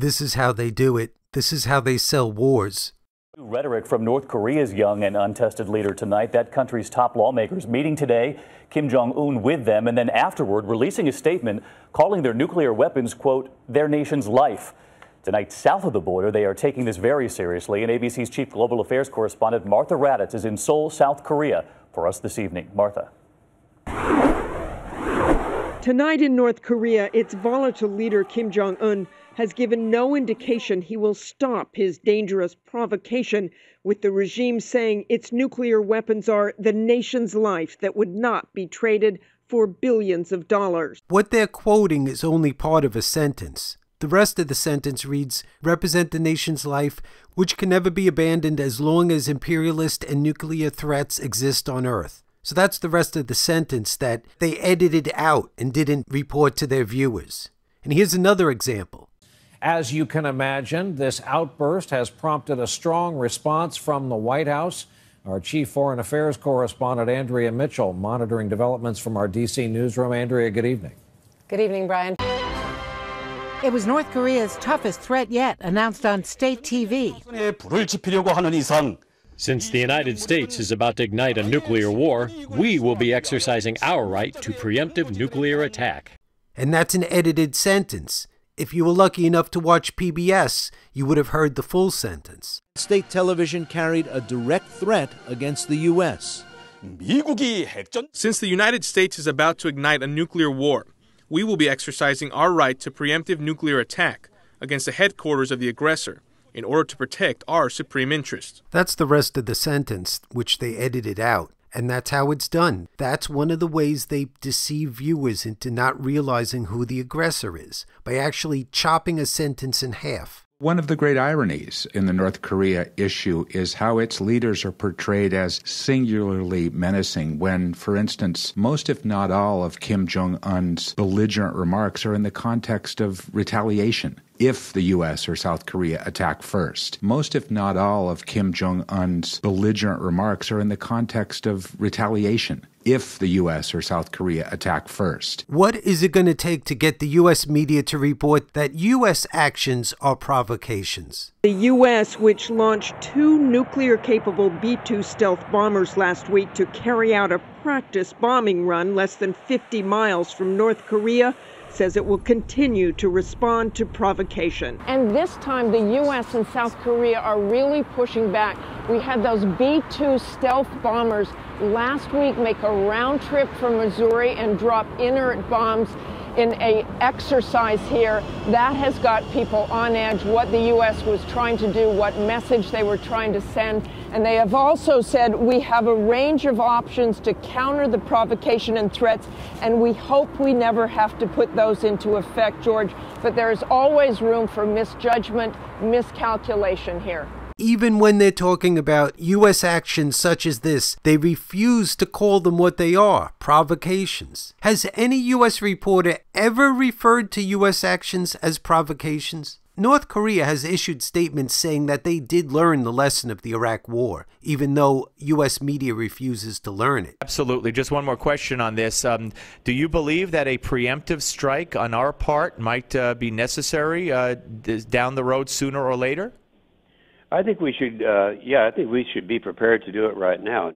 This is how they do it. This is how they sell wars. Rhetoric from North Korea's young and untested leader tonight. That country's top lawmakers meeting today, Kim Jong-un with them, and then afterward releasing a statement calling their nuclear weapons, quote, their nation's life. Tonight, south of the border, they are taking this very seriously, and ABC's chief global affairs correspondent Martha Raddatz is in Seoul, South Korea for us this evening. Martha. Tonight in North Korea, its volatile leader Kim Jong-un has given no indication he will stop his dangerous provocation, with the regime saying its nuclear weapons are the nation's life that would not be traded for billions of dollars. What they're quoting is only part of a sentence. The rest of the sentence reads, represent the nation's life, which can never be abandoned as long as imperialist and nuclear threats exist on Earth. So that's the rest of the sentence that they edited out and didn't report to their viewers. And here's another example. As you can imagine, this outburst has prompted a strong response from the White House. Our chief foreign affairs correspondent, Andrea Mitchell, monitoring developments from our D.C. newsroom. Andrea, good evening. Good evening, Brian. It was North Korea's toughest threat yet, announced on state TV. Since the United States is about to ignite a nuclear war, we will be exercising our right to preemptive nuclear attack. And that's an edited sentence. If you were lucky enough to watch PBS, you would have heard the full sentence. State television carried a direct threat against the U.S. Since the United States is about to ignite a nuclear war, we will be exercising our right to preemptive nuclear attack against the headquarters of the aggressor in order to protect our supreme interests. That's the rest of the sentence, which they edited out. And that's how it's done. That's one of the ways they deceive viewers into not realizing who the aggressor is, by actually chopping a sentence in half. One of the great ironies in the North Korea issue is how its leaders are portrayed as singularly menacing when, for instance, most if not all of Kim Jong-un's belligerent remarks are in the context of retaliation if the U.S. or South Korea attack first. Most if not all of Kim Jong-un's belligerent remarks are in the context of retaliation if the U.S. or South Korea attack first. What is it going to take to get the U.S. media to report that U.S. actions are provocations? The U.S., which launched 2 nuclear-capable B-2 stealth bombers last week to carry out a practice bombing run less than 50 miles from North Korea, says it will continue to respond to provocation. And this time, the U.S. and South Korea are really pushing back. We had those B-2 stealth bombers last week make a round trip from Missouri and drop inert bombs in an exercise here. That has got people on edge, what the U.S. was trying to do, what message they were trying to send. And they have also said we have a range of options to counter the provocation and threats, and we hope we never have to put those into effect, George. But there is always room for misjudgment, miscalculation here. Even when they're talking about U.S. actions such as this, they refuse to call them what they are, provocations. Has any U.S. reporter ever referred to U.S. actions as provocations? North Korea has issued statements saying that they did learn the lesson of the Iraq War, even though U.S. media refuses to learn it. Absolutely. Just one more question on this. Do you believe that a preemptive strike on our part might be necessary down the road sooner or later? I think we should, I think we should be prepared to do it right now.